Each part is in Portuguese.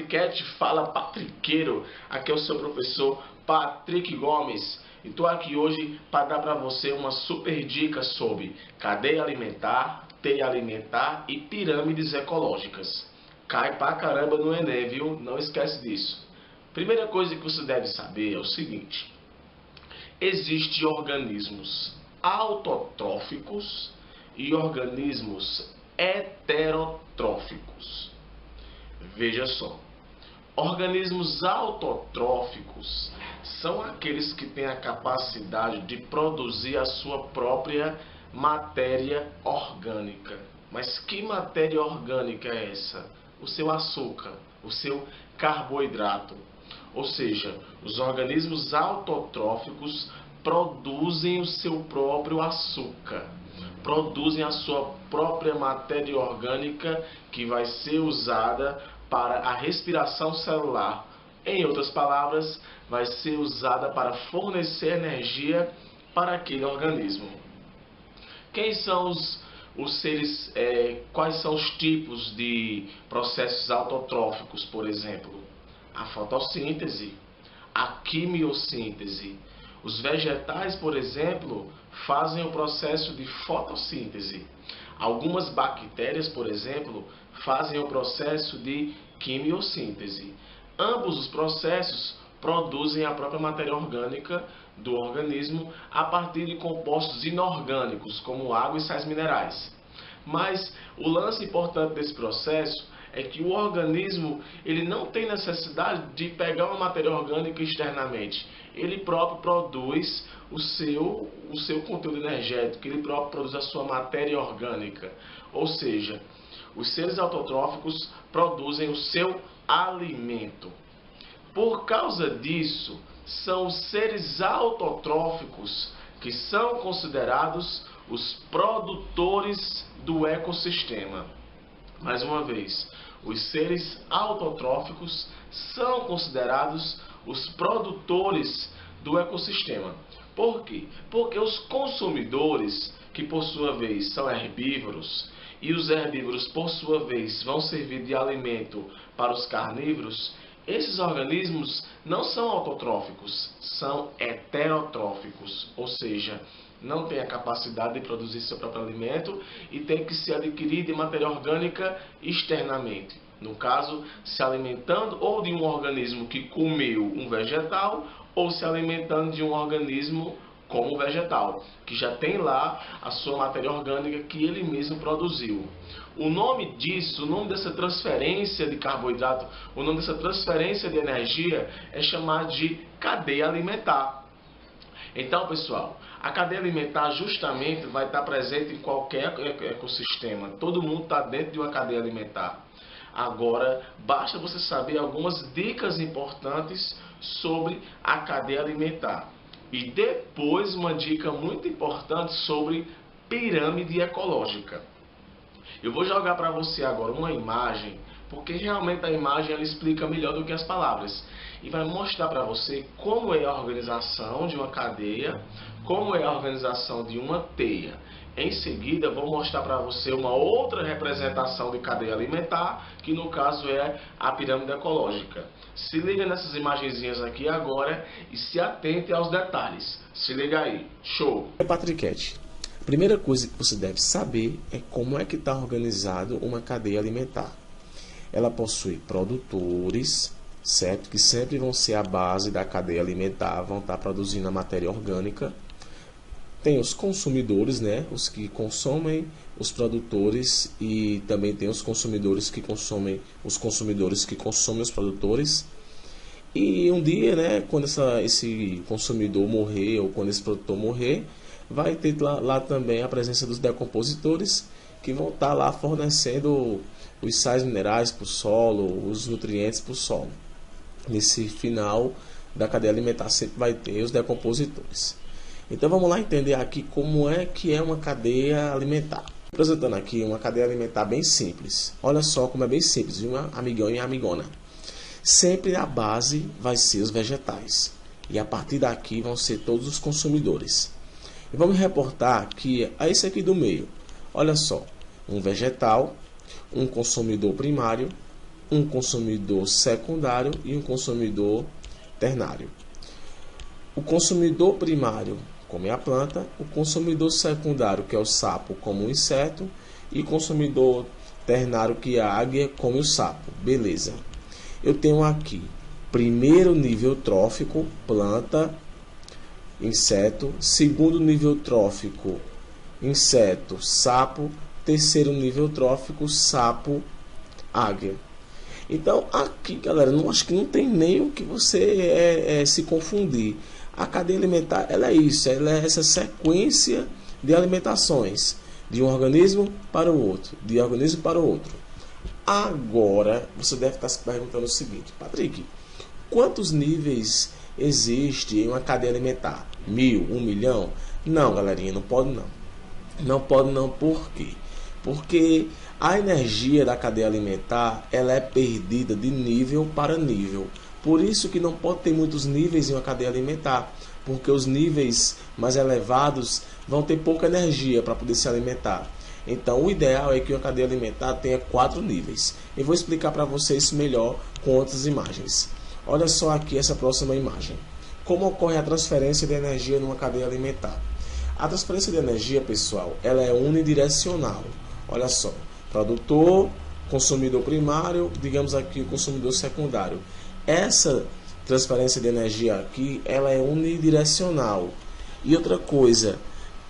Patriquete, fala patriqueiro, aqui é o seu professor Patrick Gomes e estou aqui hoje para dar para você uma super dica sobre cadeia alimentar, teia alimentar e pirâmides ecológicas. Cai pra caramba no Enem, viu? Não esquece disso. Primeira coisa que você deve saber é o seguinte: existem organismos autotróficos e organismos heterotróficos. Veja só, organismos autotróficos são aqueles que têm a capacidade de produzir a sua própria matéria orgânica. Mas que matéria orgânica é essa? O seu açúcar, o seu carboidrato. Ou seja, os organismos autotróficos produzem o seu próprio açúcar, produzem a sua própria matéria orgânica que vai ser usada para a respiração celular. Em outras palavras, vai ser usada para fornecer energia para aquele organismo. Quem são os seres, quais são os tipos de processos autotróficos, por exemplo? A fotossíntese, a quimiossíntese. Os vegetais, por exemplo, fazem o processo de fotossíntese. Algumas bactérias, por exemplo, fazem o processo de quimiossíntese. Ambos os processos produzem a própria matéria orgânica do organismo a partir de compostos inorgânicos, como água e sais minerais. Mas o lance importante desse processo é que o organismo ele não tem necessidade de pegar uma matéria orgânica externamente. Ele próprio produz o seu conteúdo energético, ele próprio produz a sua matéria orgânica. Ou seja, os seres autotróficos produzem o seu alimento. Por causa disso, são os seres autotróficos que são considerados os produtores do ecossistema. Mais uma vez, os seres autotróficos são considerados os produtores do ecossistema. Por quê? Porque os consumidores, que por sua vez são herbívoros, e os herbívoros por sua vez vão servir de alimento para os carnívoros, esses organismos não são autotróficos, são heterotróficos, ou seja, não tem a capacidade de produzir seu próprio alimento e tem que se adquirir de matéria orgânica externamente. No caso, se alimentando ou de um organismo que comeu um vegetal ou se alimentando de um organismo como vegetal, que já tem lá a sua matéria orgânica que ele mesmo produziu. O nome disso, o nome dessa transferência de carboidrato, o nome dessa transferência de energia é chamado de cadeia alimentar. Então, pessoal, a cadeia alimentar justamente vai estar presente em qualquer ecossistema. Todo mundo está dentro de uma cadeia alimentar. Agora, basta você saber algumas dicas importantes sobre a cadeia alimentar. E depois uma dica muito importante sobre pirâmide ecológica. Eu vou jogar para você agora uma imagem, porque realmente a imagem ela explica melhor do que as palavras. E vai mostrar para você como é a organização de uma cadeia, como é a organização de uma teia. Em seguida, vou mostrar para você uma outra representação de cadeia alimentar, que no caso é a pirâmide ecológica. Se liga nessas imagenzinhas aqui agora e se atente aos detalhes. Se liga aí. Show! Patriquete, a primeira coisa que você deve saber é como é que está organizado uma cadeia alimentar. Ela possui produtores, certo? Que sempre vão ser a base da cadeia alimentar, vão estar produzindo a matéria orgânica. Tem os consumidores, né? Os que consomem os produtores, e também tem os consumidores que consomem os produtores. E um dia, né, quando esse consumidor morrer ou quando esse produtor morrer, vai ter lá também a presença dos decompositores, que vão estar lá fornecendo os sais minerais para o solo, os nutrientes para o solo. Nesse final da cadeia alimentar sempre vai ter os decompositores. Então vamos lá entender aqui como é que é uma cadeia alimentar. Apresentando aqui uma cadeia alimentar bem simples. Olha só como é bem simples, viu, amigão e amigona? Sempre a base vai ser os vegetais. E a partir daqui vão ser todos os consumidores. E vamos reportar que é esse aqui do meio. Olha só, um vegetal, um consumidor primário um consumidor secundário e um consumidor ternário. O consumidor primário come a planta, o consumidor secundário, que é o sapo, come o inseto, e o consumidor ternário, que é a águia, come o sapo. Beleza. Eu tenho aqui primeiro nível trófico, planta, inseto. Segundo nível trófico, inseto, sapo. Terceiro nível trófico, sapo, águia. Então aqui, galera, acho que não tem nem o que você se confundir. A cadeia alimentar, ela é isso, ela é essa sequência de alimentações de um organismo para o outro, de um organismo para o outro. Agora, você deve estar se perguntando o seguinte: Patrick, quantos níveis existe em uma cadeia alimentar? 1000, 1 milhão? Não, galerinha, não pode não. Não pode não, por quê? Porque a energia da cadeia alimentar, ela é perdida de nível para nível. Por isso que não pode ter muitos níveis em uma cadeia alimentar, porque os níveis mais elevados vão ter pouca energia para poder se alimentar. Então o ideal é que uma cadeia alimentar tenha 4 níveis. Eu vou explicar para vocês melhor com outras imagens. Olha só aqui essa próxima imagem. Como ocorre a transferência de energia numa cadeia alimentar? A transferência de energia, pessoal, ela é unidirecional. Olha só, produtor, consumidor primário, digamos aqui o consumidor secundário. Essa transferência de energia aqui, ela é unidirecional. E outra coisa,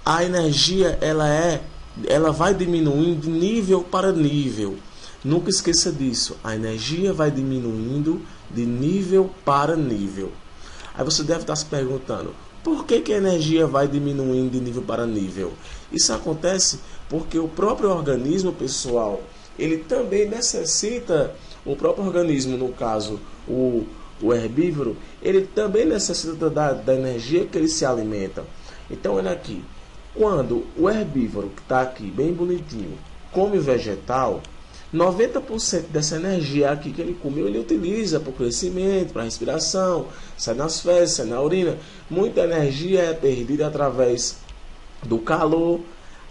a energia ela vai diminuindo de nível para nível. Nunca esqueça disso. A energia vai diminuindo de nível para nível. Aí você deve estar se perguntando: por que a energia vai diminuindo de nível para nível? Isso acontece porque o próprio organismo, pessoal, ele também necessita, o próprio organismo, no caso, o herbívoro, ele também necessita da energia que ele se alimenta. Então, olha aqui, quando o herbívoro, que está aqui bem bonitinho, come vegetal, 90% dessa energia aqui que ele comeu, ele utiliza para o crescimento, para a respiração, sai nas fezes, sai na urina. Muita energia é perdida através do calor.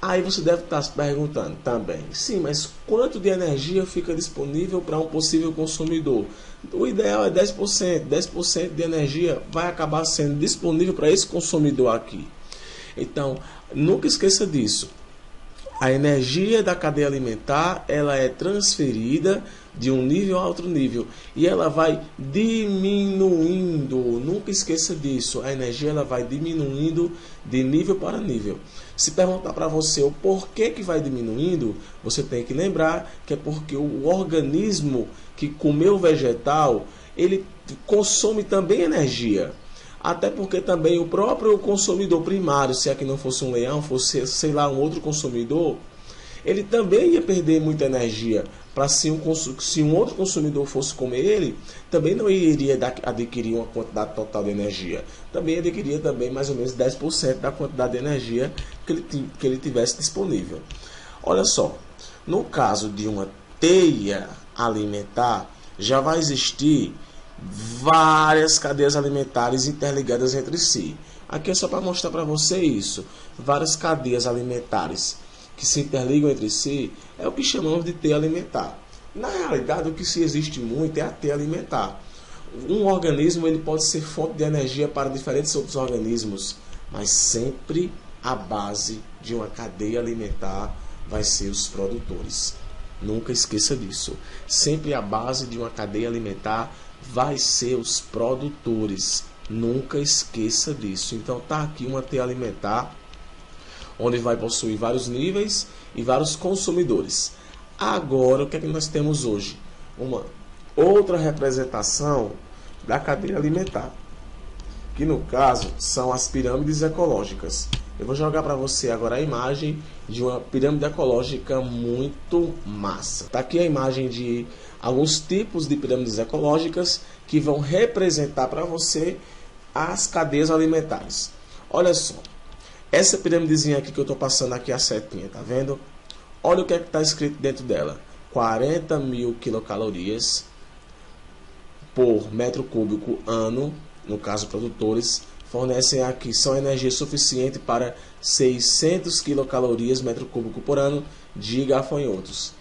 Aí você deve estar se perguntando também: sim, mas quanto de energia fica disponível para um possível consumidor? O ideal é 10%. 10% de energia vai acabar sendo disponível para esse consumidor aqui. Então, nunca esqueça disso. A energia da cadeia alimentar, ela é transferida de um nível a outro nível e ela vai diminuindo. Nunca esqueça disso. A energia ela vai diminuindo de nível para nível. Se perguntar para você o porquê que vai diminuindo, você tem que lembrar que é porque o organismo que comeu o vegetal, ele consome também energia. Até porque também o próprio consumidor primário, se aqui não fosse um leão, fosse, sei lá, um outro consumidor, ele também ia perder muita energia. Para se um outro consumidor fosse comer ele, também não iria adquirir uma quantidade total de energia. Também adquiria também mais ou menos 10% da quantidade de energia que ele tivesse disponível. Olha só, no caso de uma teia alimentar, já vai existir várias cadeias alimentares interligadas entre si. Aqui é só para mostrar para você isso. Várias cadeias alimentares que se interligam entre si é o que chamamos de teia alimentar. Na realidade, o que se existe muito é a teia alimentar. Um organismo ele pode ser fonte de energia para diferentes outros organismos, mas sempre a base de uma cadeia alimentar vai ser os produtores. Nunca esqueça disso. Sempre a base de uma cadeia alimentar vai ser os produtores. Nunca esqueça disso. Então tá aqui uma teia alimentar onde vai possuir vários níveis e vários consumidores. Agora, o que é que nós temos hoje? Uma outra representação da cadeia alimentar, que no caso são as pirâmides ecológicas. Eu vou jogar para você agora a imagem de uma pirâmide ecológica muito massa. Está aqui a imagem de alguns tipos de pirâmides ecológicas que vão representar para você as cadeias alimentares. Olha só, essa pirâmidezinha aqui que eu estou passando aqui a setinha, tá vendo? Olha o que é que está escrito dentro dela: 40.000 quilocalorias por metro cúbico ano. No caso, produtores fornecem aqui só energia suficiente para 600 quilocalorias metro cúbico por ano de gafanhotos.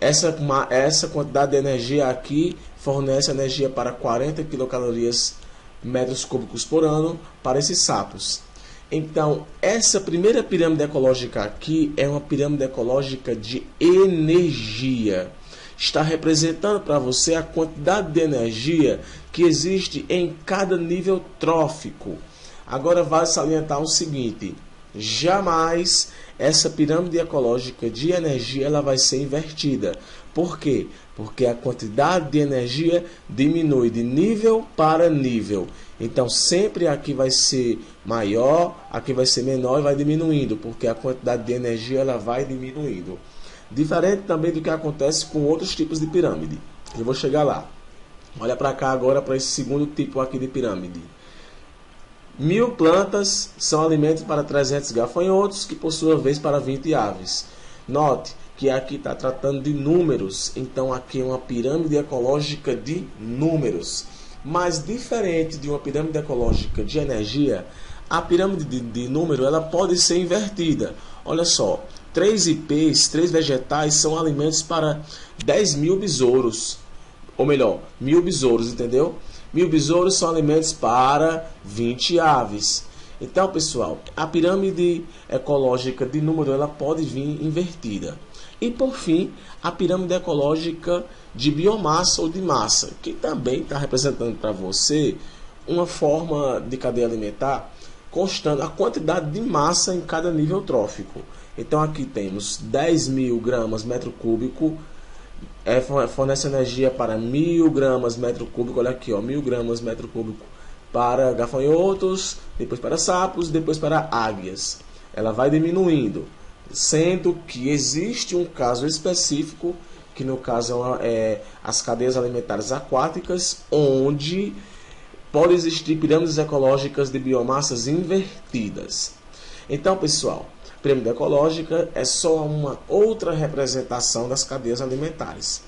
essa quantidade de energia aqui fornece energia para 40 quilocalorias metros cúbicos por ano para esses sapos. Então, essa primeira pirâmide ecológica aqui é uma pirâmide ecológica de energia. Está representando para você a quantidade de energia que existe em cada nível trófico. Agora, vale salientar o seguinte: jamais essa pirâmide ecológica de energia ela vai ser invertida. Por quê? Porque a quantidade de energia diminui de nível para nível. Então, sempre aqui vai ser maior, aqui vai ser menor e vai diminuindo, porque a quantidade de energia ela vai diminuindo. Diferente também do que acontece com outros tipos de pirâmide. Eu vou chegar lá. Olha para cá agora para esse segundo tipo aqui de pirâmide. 1000 plantas são alimentos para 300 gafanhotos, que por sua vez para 20 aves. Note que aqui está tratando de números, então aqui é uma pirâmide ecológica de números. Mas diferente de uma pirâmide ecológica de energia, a pirâmide de número ela pode ser invertida. Olha só, 3 IPs, 3 vegetais são alimentos para 10.000 besouros. Ou melhor, 1000 besouros, entendeu? 1000 besouros são alimentos para 20 aves. Então, pessoal, a pirâmide ecológica de número ela pode vir invertida. E, por fim, a pirâmide ecológica de biomassa ou de massa, que também está representando para você uma forma de cadeia alimentar constando a quantidade de massa em cada nível trófico. Então, aqui temos 10.000 gramas metro cúbico, fornece energia para 1.000 gramas metro cúbico, olha aqui, ó, 1.000 gramas metro cúbico para gafanhotos, depois para sapos, depois para águias. Ela vai diminuindo, sendo que existe um caso específico, que no caso é as cadeias alimentares aquáticas, onde pode existir pirâmides ecológicas de biomassas invertidas. Então, pessoal, pirâmide ecológica é só uma outra representação das cadeias alimentares.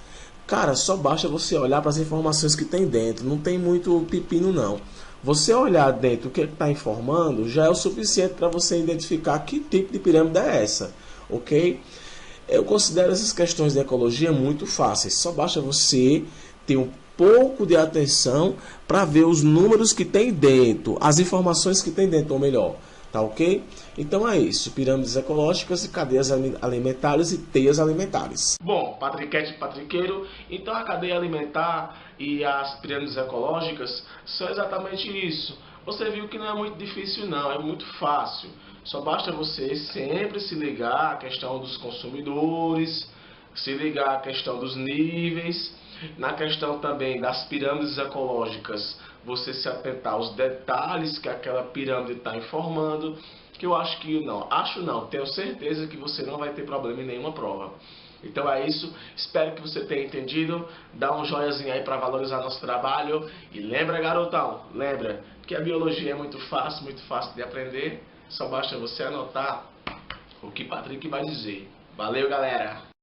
Cara, só basta você olhar para as informações que tem dentro, não tem muito pepino não. Você olhar dentro o que está informando já é o suficiente para você identificar que tipo de pirâmide é essa, ok? Eu considero essas questões de ecologia muito fáceis, só basta você ter um pouco de atenção para ver os números que tem dentro, as informações que tem dentro, ou melhor, tá ok? Então é isso, pirâmides ecológicas e cadeias alimentares e teias alimentares. Bom, patriquete e patriqueiro, então a cadeia alimentar e as pirâmides ecológicas são exatamente isso. Você viu que não é muito difícil não, é muito fácil. Só basta você sempre se ligar à questão dos consumidores, se ligar à questão dos níveis, na questão também das pirâmides ecológicas, você se atentar aos detalhes que aquela pirâmide está informando, que eu acho que tenho certeza que você não vai ter problema em nenhuma prova. Então é isso, espero que você tenha entendido, dá um joiazinho aí para valorizar nosso trabalho, e lembra, garotão, lembra que a biologia é muito fácil de aprender, só basta você anotar o que Patrick vai dizer. Valeu, galera!